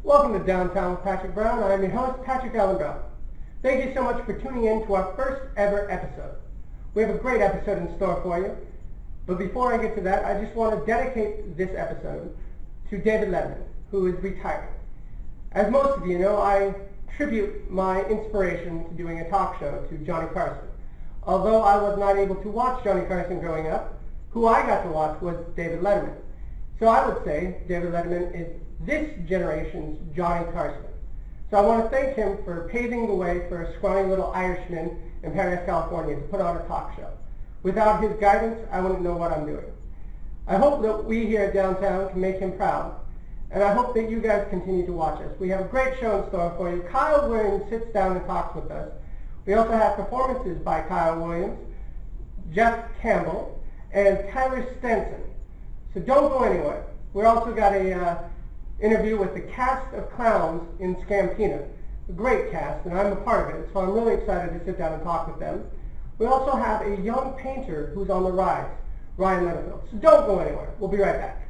Welcome to Downtown with Patrick Brown. I am your host, Patrick Allen Brown. Thank you so much for tuning in to our first ever episode. We have a great episode in store for you. But before I get to that, I just want to dedicate this episode to David Letterman, who is retiring. As most of you know, I attribute my inspiration to doing a talk show to Johnny Carson. Although I was not able to watch Johnny Carson growing up, who I got to watch was David Letterman. So I would say David Letterman is this generation's Johnny Carson. So I want to thank him for paving the way for a scrawny little Irishman in Paris, California to put on a talk show. Without his guidance, I wouldn't know what I'm doing. I hope that we here at Downtown can make him proud, and I hope that you guys continue to watch us. We have a great show in store for you. Kyle Williams sits down and talks with us. We also have performances by Kyle Williams, Jeff Campbell, and Tyler Stenson. So don't go anywhere. We also got a interview with the cast of clowns in Scampina. A great cast, and I'm a part of it, so I'm really excited to sit down and talk with them. We also have a young painter who's on the rise, Ryan Littlefield. So don't go anywhere. We'll be right back.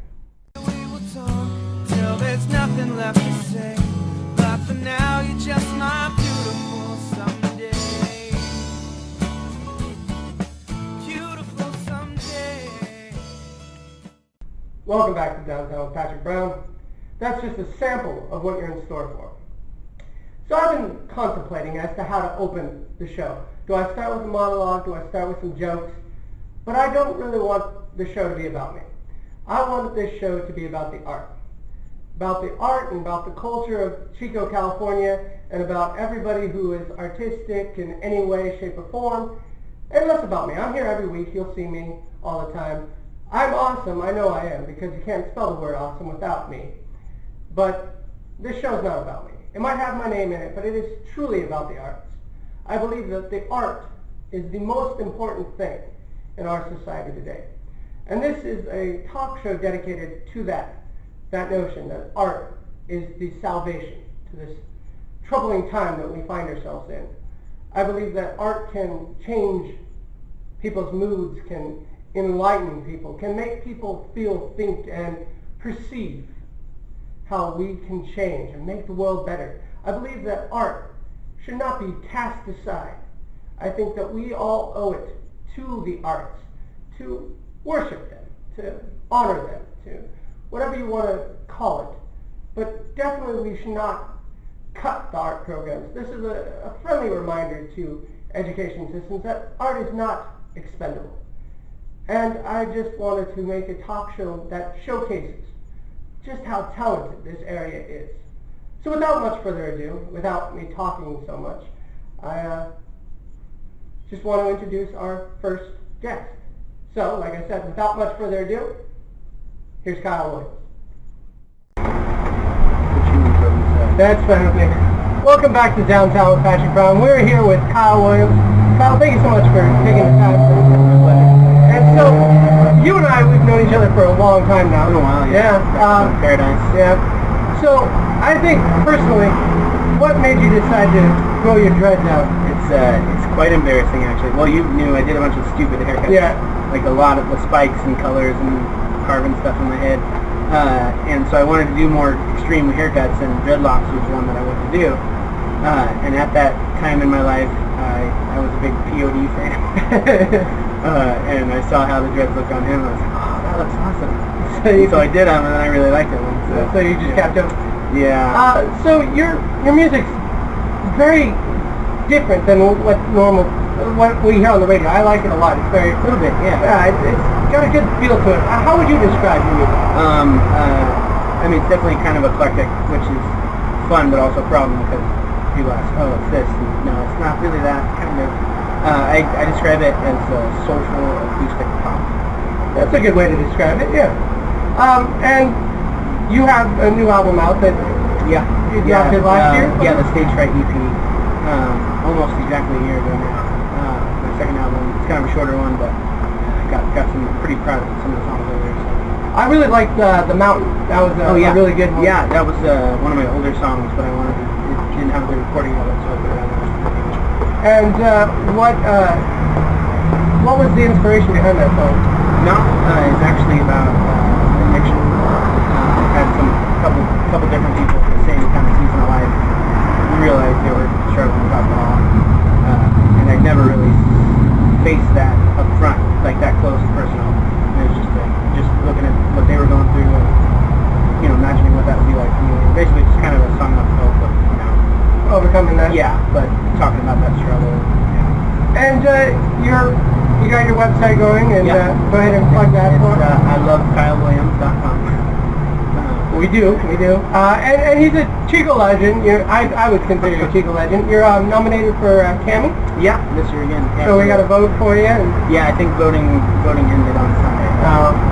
We will talk till there's nothing left to say, but for now you're just my beautiful someday. Beautiful someday. Welcome back to Downtown with Patrick Brown. That's just a sample of what you're in store for. So I've been contemplating as to how to open the show. Do I start with a monologue? Do I start with some jokes? But I don't really want the show to be about me. I want this show to be about the art. About the art and about the culture of Chico, California, and about everybody who is artistic in any way, shape, or form. And less about me. I'm here every week. You'll see me all the time. I'm awesome. I know I am, because you can't spell the word awesome without me. But this show's not about me. It might have my name in it, but it is truly about the arts. I believe that the art is the most important thing in our society today. And this is a talk show dedicated to that notion that art is the salvation to this troubling time that we find ourselves in. I believe that art can change people's moods, can enlighten people, can make people feel, think, and perceive how we can change and make the world better. I believe that art should not be cast aside. I think that we all owe it to the arts, to worship them, to honor them, to whatever you want to call it. But definitely we should not cut the art programs. This is a friendly reminder to education systems that art is not expendable. And I just wanted to make a talk show that showcases just how talented this area is. So without much further ado, without me talking so much, I just want to introduce our first guest. So, like I said, without much further ado, here's Kyle Williams. That's fine with me. Welcome back to Downtown with Patrick Brown. We're here with Kyle Williams. Kyle, thank you so much for taking the time. And so, you and I, we've known each other for a long time now. It's been a while, yeah. Paradise. Yeah. So, I think, personally, what made you decide to grow your dreads out? It's quite embarrassing, actually. Well, you knew I did a bunch of stupid haircuts. Yeah. Like a lot of the spikes and colors and carving stuff in my head. And so I wanted to do more extreme haircuts, and dreadlocks was one that I wanted to do. And at that time in my life, I was a big POD fan. And I saw how the dreads looked on him, and I was like, oh, that looks awesome. So I did them, and then I really liked it. So you just kept them? Yeah. So your music's very different than what we hear on the radio. I like it a lot. It's very... A little bit, yeah. Yeah, it's got a good feel to it. How would you describe your music? I mean, it's definitely kind of eclectic, which is fun, but also a problem, because people ask, oh, it's this. And no, it's not really that, kind of. I describe it as soulful acoustic pop. That's a good way to describe it, yeah. And you have a new album out that you dropped it last year? Yeah, the Stage Fright EP. Almost exactly a year ago now. My second album. It's kind of a shorter one, but I got some pretty proud of some of the songs over there. So. I really liked The Mountain. That was a really good one. Yeah, that was one of my older songs, but it didn't have the recording of it, so I put it on there. And what was the inspiration behind that song? It's actually about addiction. I've had couple different people same kind of season of life, realized they were struggling with alcohol. And I never really faced that up front, like that close and personal. And it was just looking at what they were going through and, you know, imagining what that would be like for me. And basically just kind of a song of hope of, you know, overcoming that. yeah, but talking about that struggle. Yeah. And you got your website going, and Yeah. Go ahead and plug that It's, for us. I love KyleWilliams.com. We do. And he's a Chico legend. I would consider you a Chico legend. You're nominated for Cammy. Yeah, this year again. Yeah, So we got to vote for you. And yeah, I think voting ended on Sunday.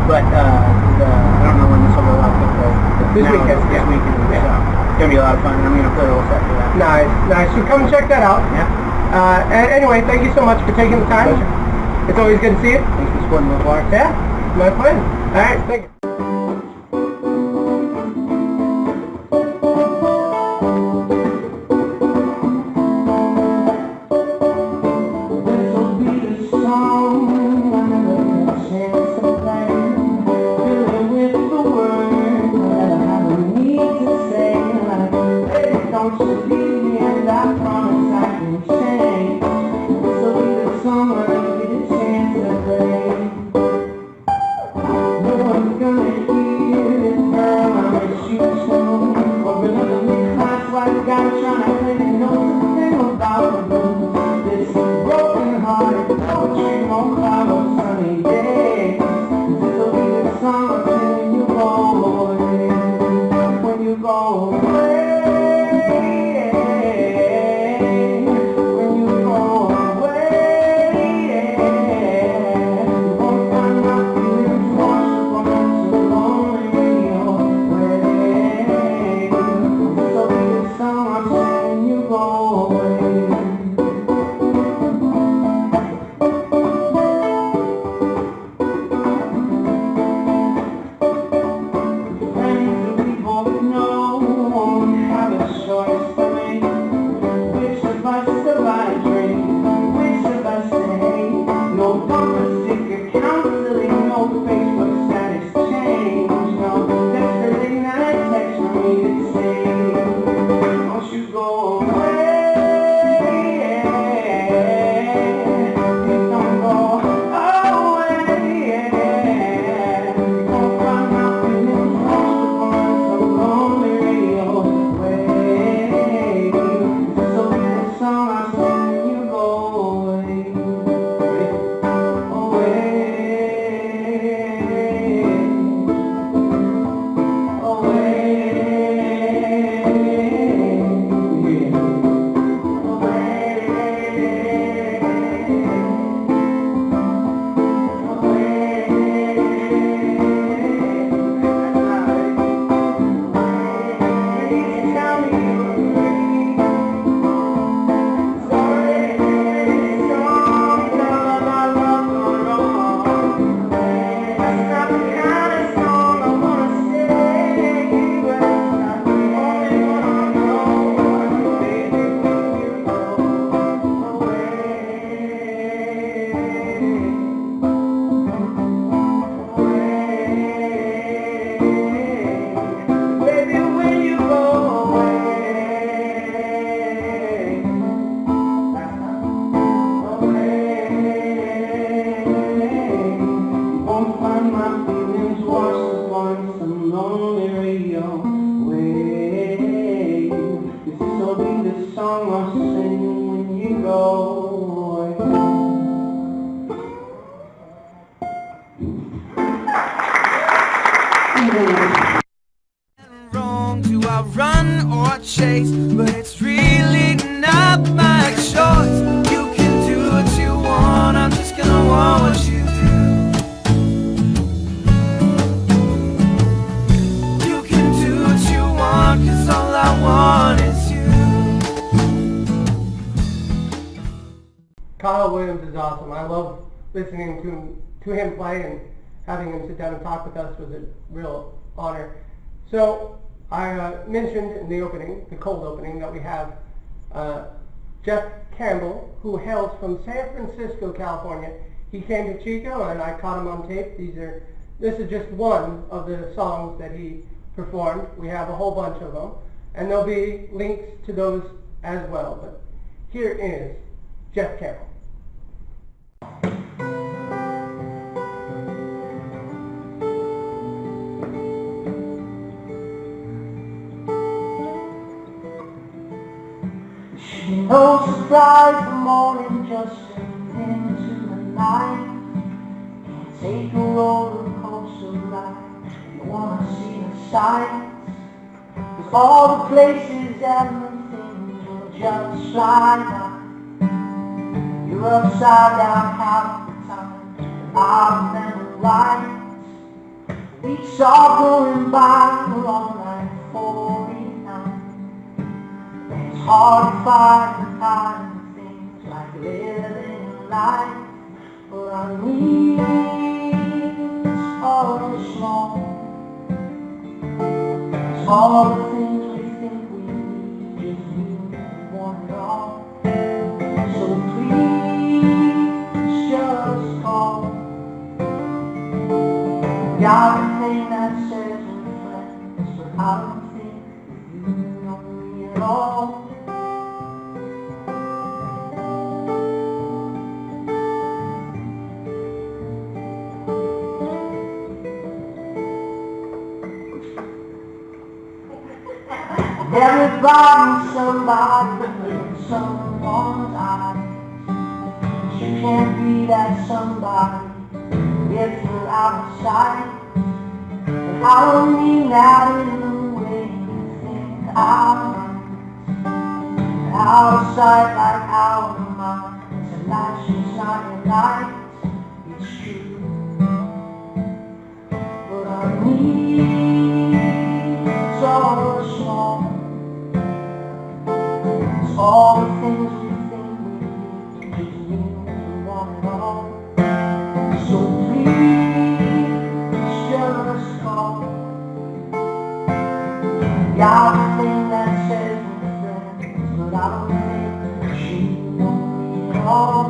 But I don't know when this will go out, but This now weekend, it's this yeah. weekend. Yeah. So it's gonna be a lot of fun, and I'm gonna play a little set for that. nice. So come and check that out. Yeah. And anyway, thank you so much for taking the time. Pleasure. It's always good to see you. Thanks for supporting local arts. Yeah, my friend. All right, thank you. Wrong, do I run or chase? But it's really not my choice. You can do what you want, I'm just gonna want what you do. You can do what you want, 'cause all I want is you. Kyle Williams is awesome. I love listening to him play, and having him sit down and talk with us was a real honor. So I mentioned in the opening, the cold opening, that we have Jeff Campbell, who hails from San Francisco, California. He came to Chico, and I caught him on tape. This is just one of the songs that he performed. We have a whole bunch of them. and there'll be links to those as well. But here is Jeff Campbell. No surprise, the morning just turned into the night. Can't take a roller coaster ride. You wanna see the sights, 'cause all the places and the things will just slide by. You're upside down half the time, and I remember right. Weeks are going by, we're on like 49. It's hard to find the kind of things like living life, but our needs are small. It's all the things we think we need, just we want it all. So please just call. Got a thing that says we're friends, but I don't think you know me at all. Everybody's somebody in someone's eyes. You can't be that somebody if you're out of sight. But I don't mean that in the way you think I might. Out of sight like out of mind. Tonight's just not your night. It's true, but our needs are small. All the things we think we need, just mean we want it all. So please just call. Got a thing that says we're friends, but I don't think she knows me at all.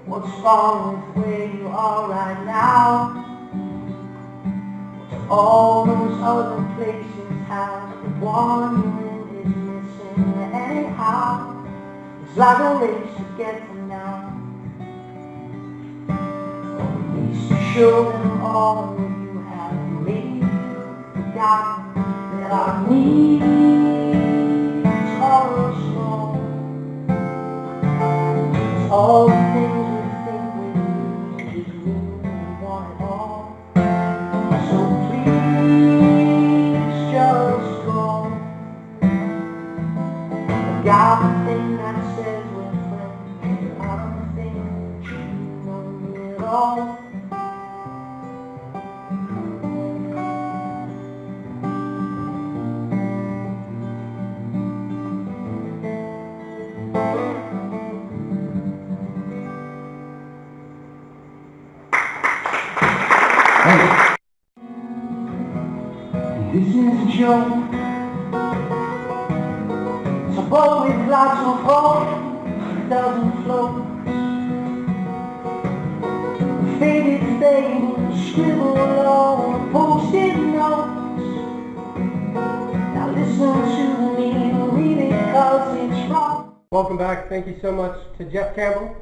What's wrong with where you are right now? What's all those other places have? The one you're in is missing anyhow. It's like a race to get to now. At least to show them all you have. Maybe you've forgotten that our needs are small. It's all the things got a thing that says we're friends, but I don't think you know me at all. Hey. This is a joke. It's a boat with lots of hope, it doesn't float. Faded things scribbled on post-it notes. Now listen to me, read it 'cause it's wrong. Welcome back. Thank you so much to Jeff Campbell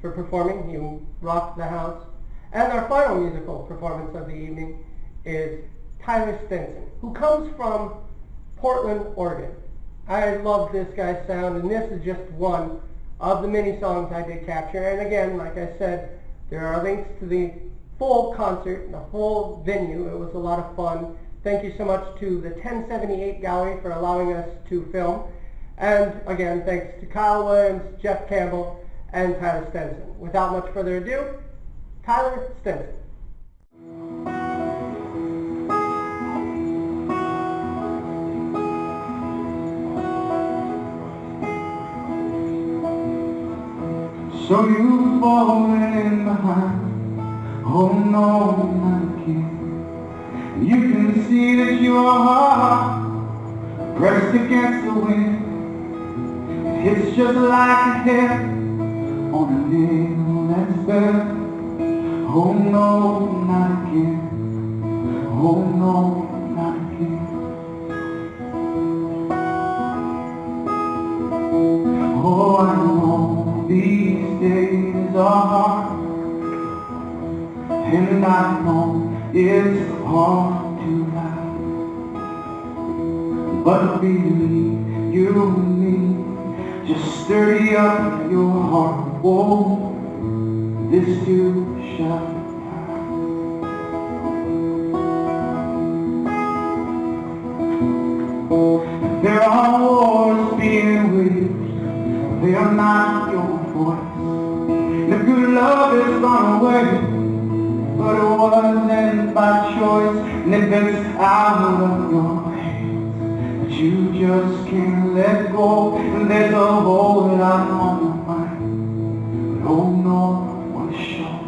for performing. You rocked the house. And our final musical performance of the evening is Tyler Stenson, who comes from Portland, Oregon. I love this guy's sound, and this is just one of the many songs I did capture. And again, like I said, there are links to the full concert, the whole venue. It was a lot of fun. Thank you so much to the 1078 Gallery for allowing us to film. And again, thanks to Kyle Williams, Jeff Campbell, and Tyler Stenson. Without much further ado, Tyler Stenson. So you've fallen behind. Oh no, not again. You can see that your heart pressed against the wind. It hits just like a hair on a nail that's bent. Oh no, not again. Oh no, not again. Oh, I know these days are hard, and I know it's hard to lie. But believe you and me, just sturdy up your heart. Oh, this too shall pass. There are wars being waged, they are not your voice. The good love is gone away, but it wasn't by choice, and if it's out of your hands, but you just can't let go, and there's a whole lot on your mind, but oh no, one shot.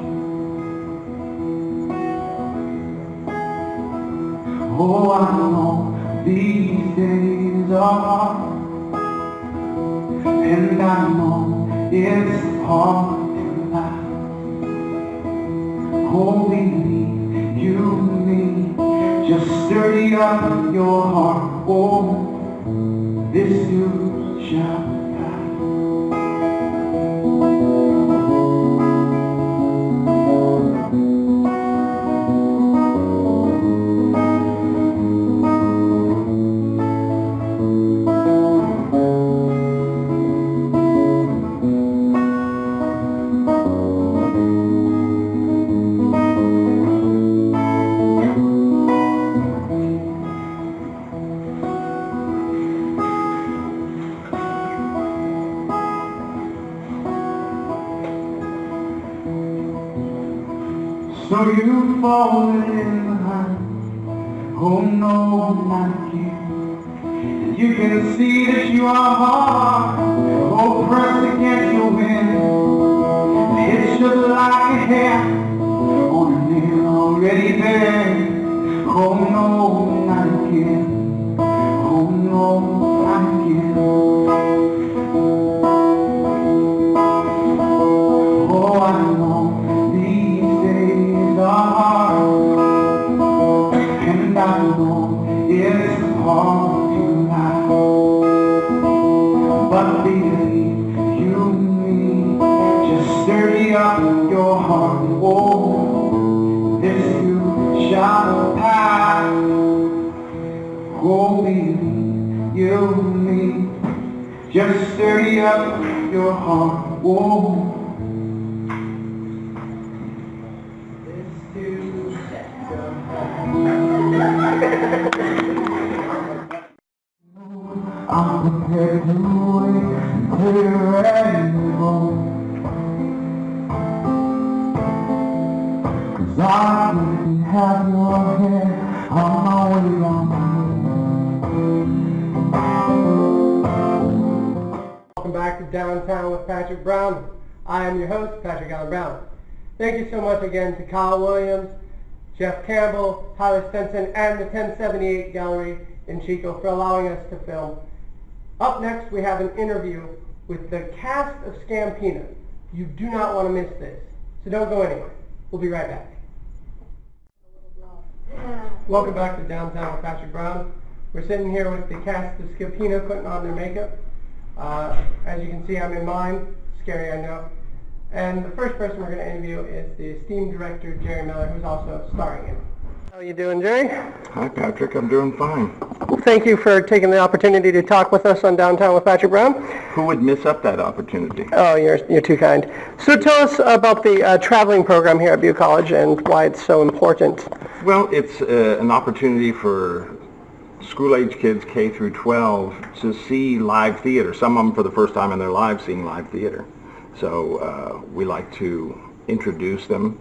Oh, I know these days are hard, and I know it's hard to lie. Oh, believe you and me, just sturdy up your heart. Oh, this too shall pass. So you've fallen behind. Oh no, not again. You can see that you are hard, oh, pressed against your wind. It's just like a hair on a nail already there. Oh no, not again. Oh no, not again. Oh, I know these days are hard, and I know it's hard to lie. But believe you and me, just sturdy up your heart. Oh, this too shall pass. Oh, believe you and me, just sturdy up your heart. Oh, I'm prepared to wait till you're ready to go. 'Cause I can have your hand on my way on my way. Welcome back to Downtown with Patrick Brown. I am your host, Patrick Allen Brown. Thank you so much again to Kyle Williams, Jeff Campbell, Tyler Stenson, and the 1078 Gallery in Chico for allowing us to film. Up next, we have an interview with the cast of Scampina. You do not want to miss this, so don't go anywhere. We'll be right back. Welcome back to Downtown with Patrick Brown. We're sitting here with the cast of Scampina putting on their makeup. As you can see, I'm in mine. Scary, I know. And the first person we're going to interview is the esteemed director, Jerry Miller, who's also starring in it. How are you doing, Jerry? Hi, Patrick. I'm doing fine. Well, thank you for taking the opportunity to talk with us on Downtown with Patrick Brown. Who would miss up that opportunity? Oh, you're too kind. So tell us about the traveling program here at Butte College and why it's so important. Well, it's an opportunity for school-age kids K through 12 to see live theater. Some of them for the first time in their lives seeing live theater. So we like to introduce them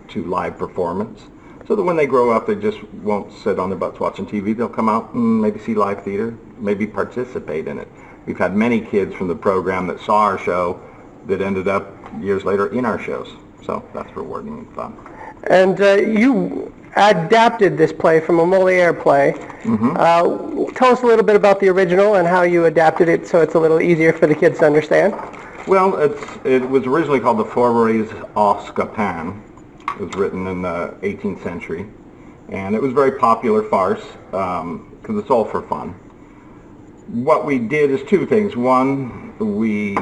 to live performance so that when they grow up they just won't sit on their butts watching TV. They'll come out and maybe see live theater, maybe participate in it. We've had many kids from the program that saw our show that ended up years later in our shows. So that's rewarding and fun. And you adapted this play from a Moliere play. Tell us a little bit about the original and how you adapted it so it's a little easier for the kids to understand. Well, it was originally called The Fourberies au Scampina. It was written in the 18th century. And it was a very popular farce because it's all for fun. What we did is two things. One, we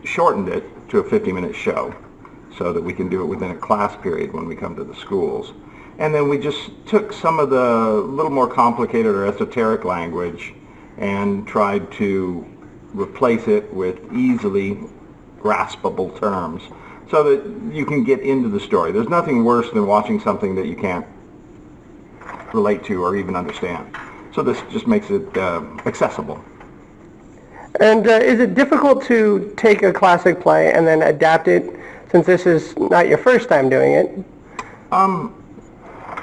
shortened it to a 50-minute show so that we can do it within a class period when we come to the schools. And then we just took some of the little more complicated or esoteric language and tried to replace it with easily graspable terms so that you can get into the story. There's nothing worse than watching something that you can't relate to or even understand. So this just makes it accessible. And is it difficult to take a classic play and then adapt it, since this is not your first time doing it?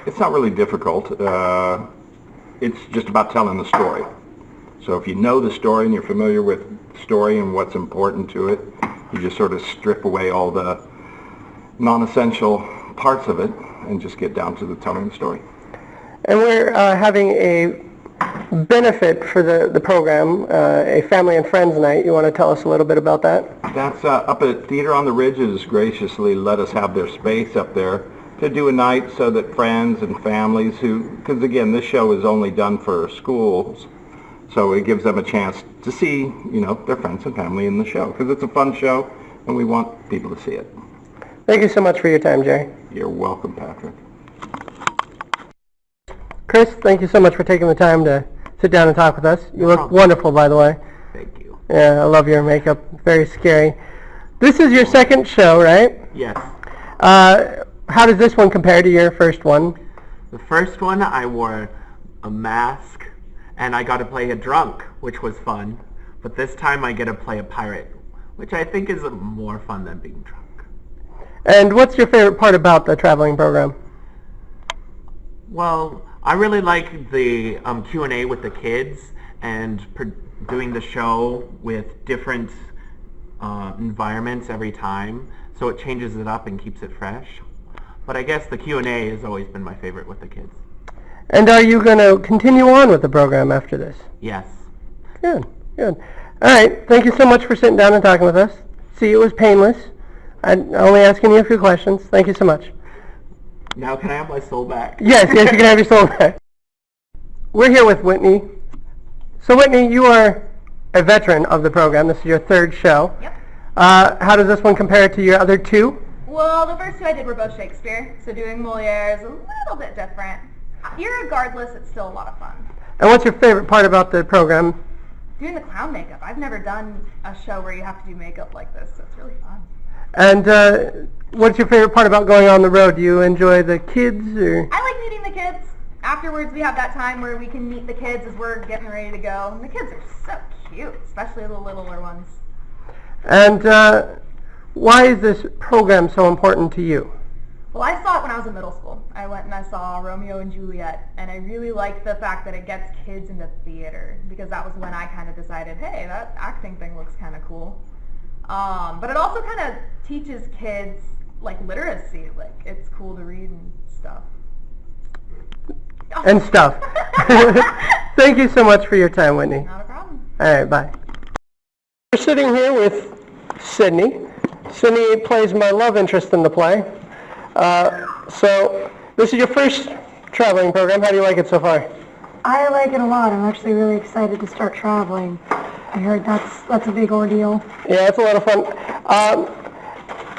It's not really difficult. It's just about telling the story. So if you know the story and you're familiar with the story and what's important to it, you just sort of strip away all the non-essential parts of it and just get down to the telling the story. And we're having a benefit for the program, a family and friends night. You want to tell us a little bit about that? That's up at Theater on the Ridges graciously let us have their space up there to do a night so that friends and families because again, this show is only done for schools, so it gives them a chance to see, their friends and family in the show, because it's a fun show and we want people to see it. Thank you so much for your time, Jerry. You're welcome, Patrick. Chris, thank you so much for taking the time to sit down and talk with us. You look wonderful, by the way. Thank you. Yeah, I love your makeup. Very scary. This is your second show, right? Yes. How does this one compare to your first one? The first one, I wore a mask, and I got to play a drunk, which was fun. But this time I get to play a pirate, which I think is more fun than being drunk. And what's your favorite part about the traveling program? Well, I really like the Q&A with the kids and doing the show with different environments every time, so it changes it up and keeps it fresh. But I guess the Q&A has always been my favorite with the kids. And are you going to continue on with the program after this? Yes. Good, good. All right, thank you so much for sitting down and talking with us. See, it was painless. I'm only asking you a few questions. Thank you so much. Now can I have my soul back? Yes, you can have your soul back. We're here with Whitney. So Whitney, you are a veteran of the program. This is your third show. Yep. How does this one compare to your other two? Well, the first two I did were both Shakespeare, so doing Moliere is a little bit different. Irregardless, it's still a lot of fun. And what's your favorite part about the program? Doing the clown makeup. I've never done a show where you have to do makeup like this, so it's really fun. And what's your favorite part about going on the road? Do you enjoy the kids, or? I like meeting the kids. Afterwards, we have that time where we can meet the kids as we're getting ready to go. And the kids are so cute, especially the littler ones. And why is this program so important to you? Well, I saw it when I was in middle school. I went and I saw Romeo and Juliet, and I really liked the fact that it gets kids into theater, because that was when I kind of decided, hey, that acting thing looks kind of cool. But it also kind of teaches kids, like, literacy. Like, it's cool to read and stuff. And stuff. Thank you so much for your time, Whitney. Not a problem. All right, bye. We're sitting here with Sydney. Sydney plays my love interest in the play. So this is your first traveling program. How do you like it so far? I like it a lot. I'm actually really excited to start traveling. I heard that's a big ordeal. Yeah, it's a lot of fun.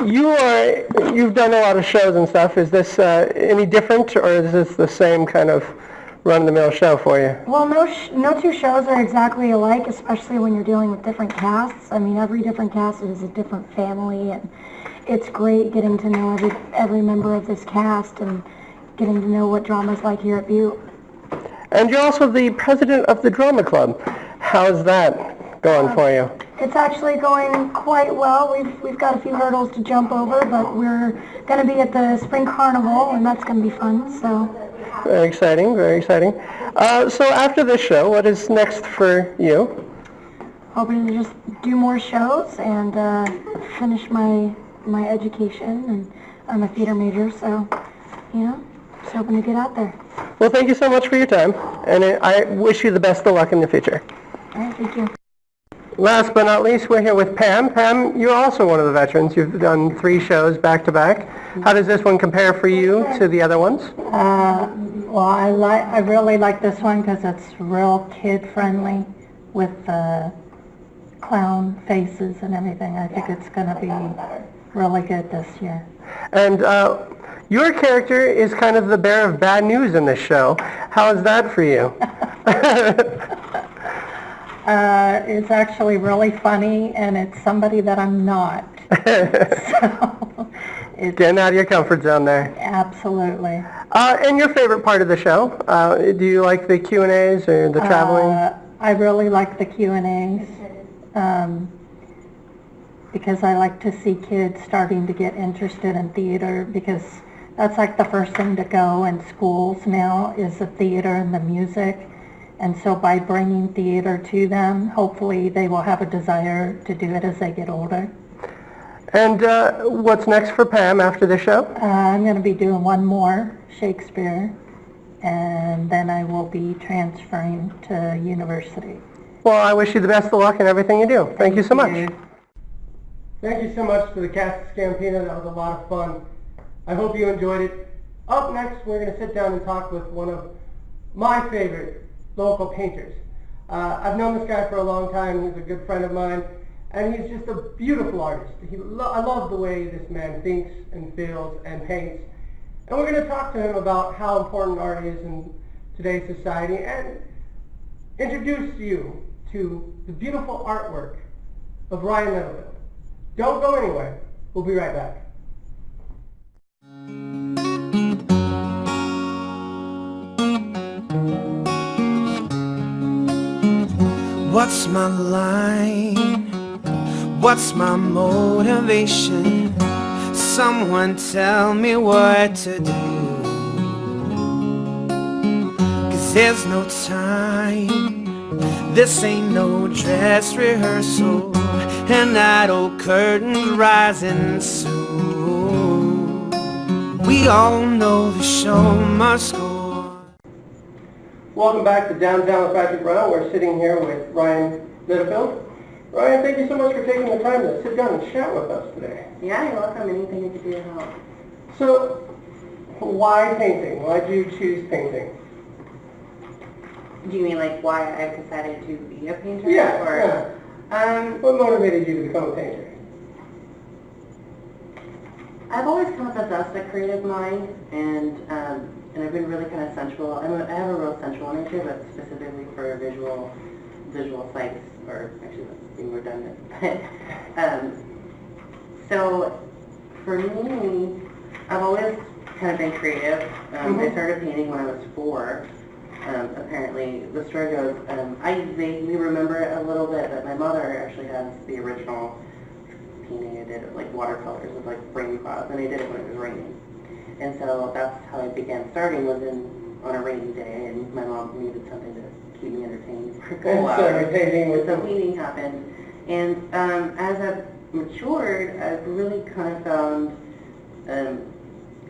You've done a lot of shows and stuff. Is this any different, or is this the same kind of run-of-the-mill show for you? Well, no two shows are exactly alike, especially when you're dealing with different casts. I mean, every different cast is a different family, and it's great getting to know every member of this cast and getting to know what drama's like here at Butte. And you're also the president of the drama club. How's that going for you? It's actually going quite well. We've got a few hurdles to jump over, but we're going to be at the Spring Carnival, and that's going to be fun. So. Very exciting, very exciting. So after this show, what is next for you? hoping to just do more shows and finish my education. And I'm a theater major, so, you know, just hoping to get out there. Well, thank you so much for your time, and I wish you the best of luck in the future. All right, thank you. Last but not least, we're here with Pam. Pam, you're also one of the veterans. You've done 3 shows back to back. How does this one compare for you to the other ones? Well, I really like this one because it's real kid-friendly with clown faces and everything. I think it's going to be really good this year. And your character is kind of the bearer of bad news in this show. How is that for you? It's actually really funny, and it's somebody that I'm not. So, it's Getting out of your comfort zone there. absolutely. And your favorite part of the show? Do you like the Q&As or the traveling? I really like the Q&As because I like to see kids starting to get interested in theater, because that's like the first thing to go in schools now is the theater and the music. And so by bringing theater to them, hopefully they will have a desire to do it as they get older. And what's next for Pam after the show? I'm going to be doing one more Shakespeare, and then I will be transferring to university. Well, I wish you the best of luck in everything you do. Thank you so much. you. Thank you so much to the cast of Scampina. That was a lot of fun. I hope you enjoyed it. Up next, we're going to sit down and talk with one of my favorite local painters. I've known this guy for a long time. He's a good friend of mine, and he's just a beautiful artist. I love the way this man thinks and feels and paints. And we're going to talk to him about how important art is in today's society and introduce you to the beautiful artwork of Ryan Littlefield. Don't go anywhere. We'll be right back. What's my line? What's my motivation? Someone tell me what to do. 'Cause there's no time. This ain't no dress rehearsal. And idle curtains rising soon. We all know the show must go on. Welcome back to Downtown with Patrick Brown. We're sitting here with Ryan Littlefield. Ryan, thank you so much for taking the time to sit down and chat with us today. Yeah, you're welcome. Anything you can do to help. So, why painting? Why did you choose painting? Do you mean like why I've decided to be a painter? Yeah, Or, yeah. What motivated you to become a painter? I've always come possessed a creative mind, and I've been really kind of sensual. I have a real sensual nature, but specifically for visual sights, or actually that's being redundant. So for me, I've always kind of been creative. I started painting when I was 4. Apparently, the story goes, I vaguely remember it a little bit, but my mother actually has the original painting. I did it like watercolors with like rain clouds, and I did it when it was raining. And so that's how I began starting, was on a rainy day, and my mom needed something to keep me entertained for a couple hours. So painting happened. And as I've matured, I've really kind of found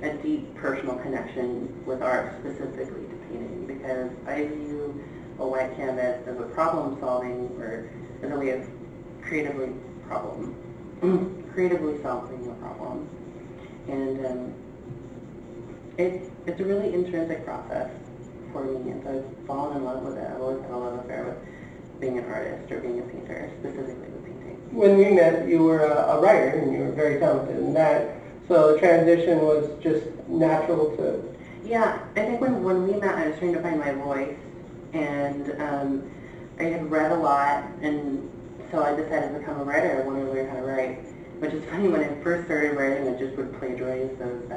a deep personal connection with art, specifically to painting, because I view a white canvas as a problem solving, or as a way of creatively solving a problem. And it's a really intrinsic process for me, and so I've fallen in love with it. I've always had a love affair with being an artist or being a painter, specifically with painting. When we met, you were a writer, and you were very talented in that, so the transition was just natural to... Yeah, I think when we met, I was trying to find my voice, and I had read a lot, and so I decided to become a writer. I wanted to learn how to write, which is funny. When I first started writing, I just would plagiarize those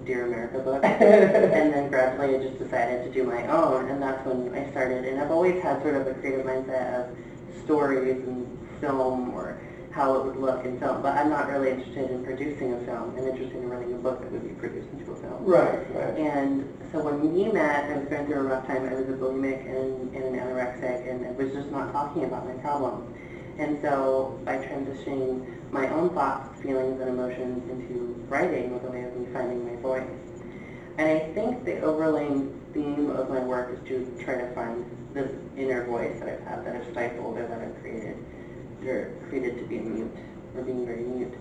Dear America books, and then gradually I just decided to do my own, and that's when I started. And I've always had sort of a creative mindset of stories and film, or how it would look in film, but I'm not really interested in producing a film. I'm interested in writing a book that would be produced into a film. Right. And so when we met, I was going through a rough time. I was a bulimic and an anorexic, and I was just not talking about my problems. And so by transitioning my own thoughts, feelings, and emotions into writing was a way of me finding my voice. And I think the overlaying theme of my work is to try to find this inner voice that I've had, that I've stifled, or that I've created to be mute, or being very mute.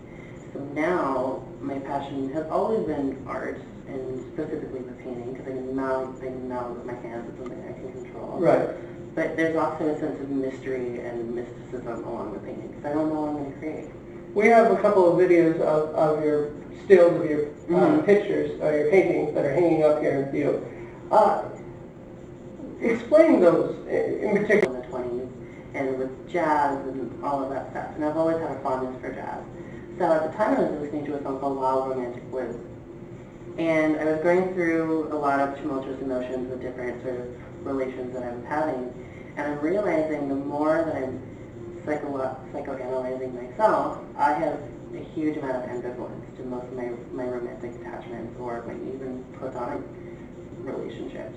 So now, my passion has always been art, and specifically the painting, because I can mount with my hands, it's something I can control. Right. But there's also a sense of mystery and mysticism along with painting, because I don't know what I'm going to create. We have a couple of videos of your stills of your pictures, or your paintings that are hanging up here in view. Explain those in particular. In the 20s, and with jazz and all of that stuff, and I've always had a fondness for jazz. So at the time I was listening to a song called Wild Romantic Blues, and I was going through a lot of tumultuous emotions with different sort of relations that I was having, and I'm realizing the more that I'm psychoanalyzing myself, I have a huge amount of ambivalence to most of my romantic attachments, or my even platonic relationships,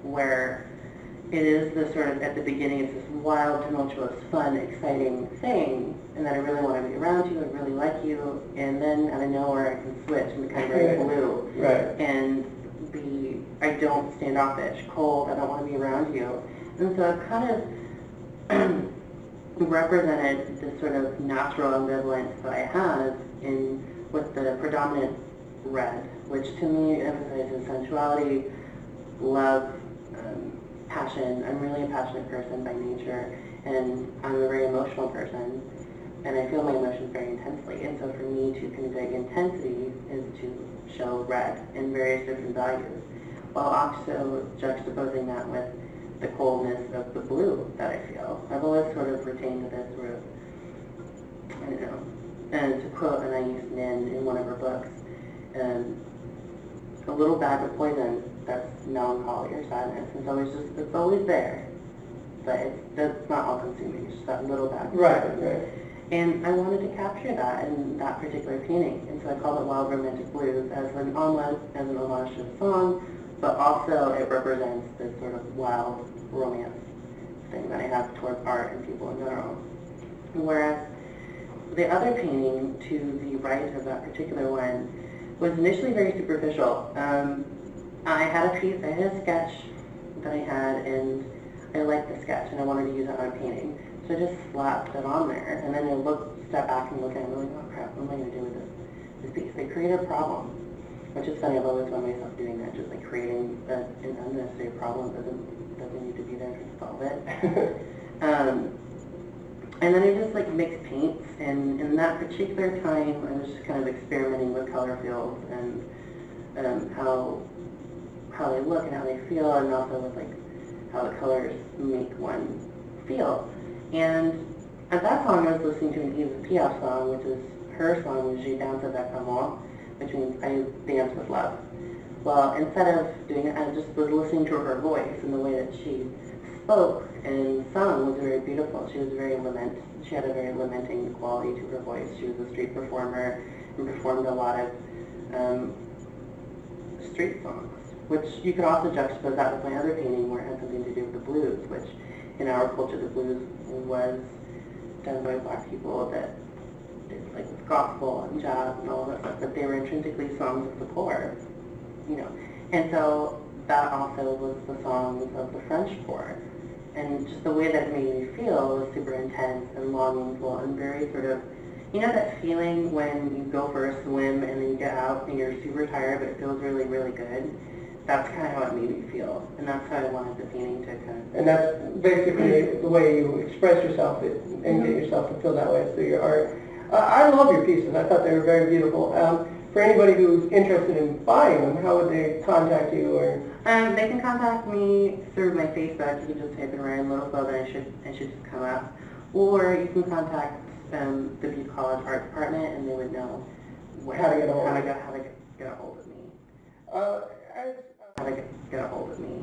where it is this sort of, at the beginning, it's this wild, tumultuous, fun, exciting thing, and that I really want to be around you, I really like you, and then out of nowhere I can switch and become very blue, Right. and I don't standoffish, cold, I don't want to be around you. And so I've kind of represented this sort of natural ambivalence that I have with the predominant red, which to me emphasizes sensuality, love, passion. I'm really a passionate person by nature, and I'm a very emotional person, and I feel my emotions very intensely. And so for me to convey intensity is to show red in various different values, while also juxtaposing that with the coldness of the blue that I feel. I've always sort of retained this sort of, I don't know, and to quote Anais Nin in one of her books, a little bag of poison that's melancholy or sadness. It's always there, but that's not all consuming, it's just that little bag. Right, right. And I wanted to capture that in that particular painting, and so I called it Wild Romantic Blues as an homage to the song, but also it represents this sort of wild romance thing that I have towards art and people in general. Whereas the other painting to the right of that particular one was initially very superficial. I had a sketch that I had, and I liked the sketch, and I wanted to use it on a painting. So I just slapped it on there, and then I step back and look at it, and I'm like, oh crap, what am I going to do with this piece? They created a problem, which is funny. I've always found myself doing that, just like creating an unnecessary problem doesn't need to be there to solve it. And then I just like mixed paints, and in that particular time, I was just kind of experimenting with color fields and how they look and how they feel, and also with like how the colors make one feel. And at that song, I was listening to an Edith Piaf song, which is her song, Je danse avec amour, which means I dance with love. Well, instead of doing it, I just was listening to her voice, and the way that she spoke and sung was very beautiful. She had a very lamenting quality to her voice. She was a street performer and performed a lot of street songs, which you could also juxtapose that with my other painting where it had something to do with the blues, which in our culture the blues was done by black people that did like with gospel and jazz and all that stuff, but they were intrinsically songs of the poor, you know. And so that also was the songs of the French poor. And just the way that it made me feel was super intense and longingful and very sort of, you know that feeling when you go for a swim and then you get out and you're super tired but it feels really, really good? That's kind of how it made me feel. And that's how I wanted the painting to kind of... And that's basically the way you express yourself and get yourself to feel that way through your art. I love your pieces. I thought they were very beautiful. For anybody who's interested in buying them, how would they contact you? Or they can contact me through my Facebook. You can just type in Ryan Littlefield and I should just come up. Or you can contact the Butte College Art Department and they would know how to get a hold of me. How to get a hold of me.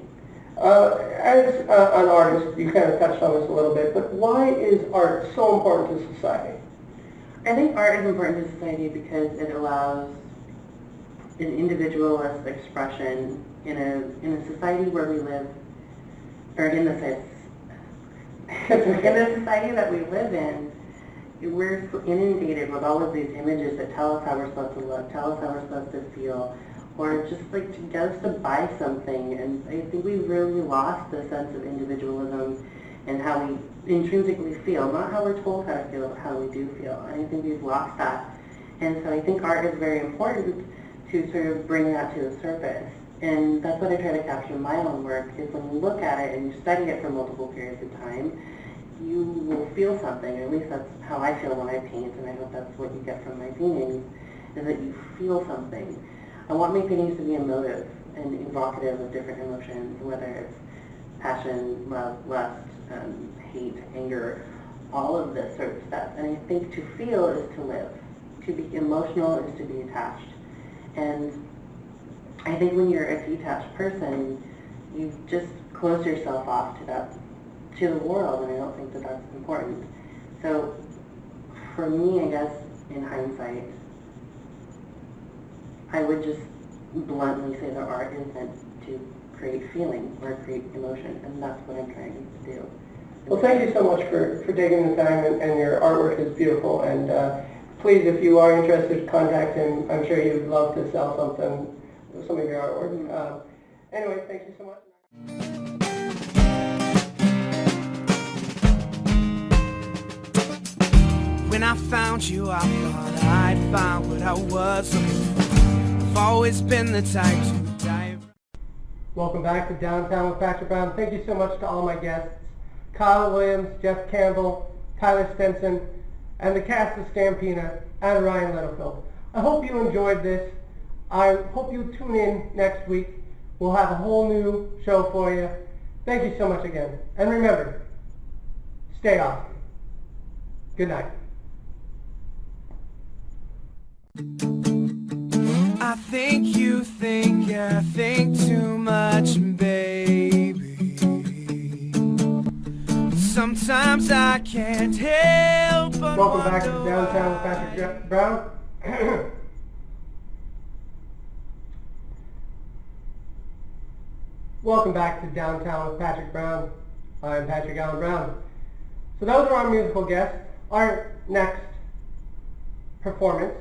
As an artist, you kind of touched on this a little bit, but why is art so important to society? I think art is important to society because it allows an individualist expression in a society where we live, or in the In the society that we live in, we're inundated with all of these images that tell us how we're supposed to look, tell us how we're supposed to feel, or just like to get us to buy something. And I think we've really lost the sense of individualism and how we intrinsically feel, not how we're told how to feel, but how we do feel. And I think we've lost that. And so I think art is very important to sort of bring that to the surface. And that's what I try to capture in my own work, is when you look at it and you study it for multiple periods of time, you will feel something, or at least that's how I feel when I paint, and I hope that's what you get from my paintings, is that you feel something. I want my paintings to be emotive and evocative of different emotions, whether it's passion, love, lust, hate, anger, all of this sort of stuff. And I think to feel is to live. To be emotional is to be attached. And I think when you're a detached person, you just close yourself off to the world, and I don't think that that's important. So for me, I guess, in hindsight, I would just bluntly say that art is meant to create feeling or create emotion, and that's what I'm trying to do. Well, thank you so much for taking the time, and your artwork is beautiful. And please, if you are interested, contact him. I'm sure he would love to sell some of your artwork. Anyway, thank you so much. When I found you, I thought I'd found what I was looking for. I've always been the type to dive. Welcome back to Downtown with Patrick Brown. Thank you so much to all my guests, Kyle Williams, Jeff Campbell, Tyler Stenson, and the cast of Scampina, and Ryan Littlefield. I hope you enjoyed this. I hope you tune in next week. We'll have a whole new show for you. Thank you so much again. And remember, stay awesome. Good night. I think you think I think too much, baby. Sometimes I can't help but Welcome back to wonder Downtown with why. Patrick Brown. Welcome back to Downtown with Patrick Brown. I'm Patrick Allen Brown. So those are our musical guests. Our next performance.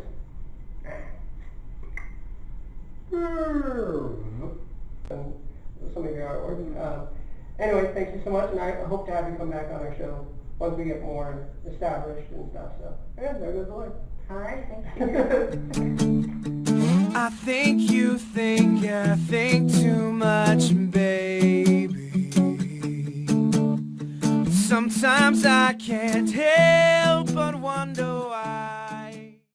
And some of your artwork. Anyway, thank you so much, and I hope to have you come back on our show once we get more established and stuff. So, yeah, there goes the Lord. All right, thank you. I think you think I think too much, baby. Sometimes I can't help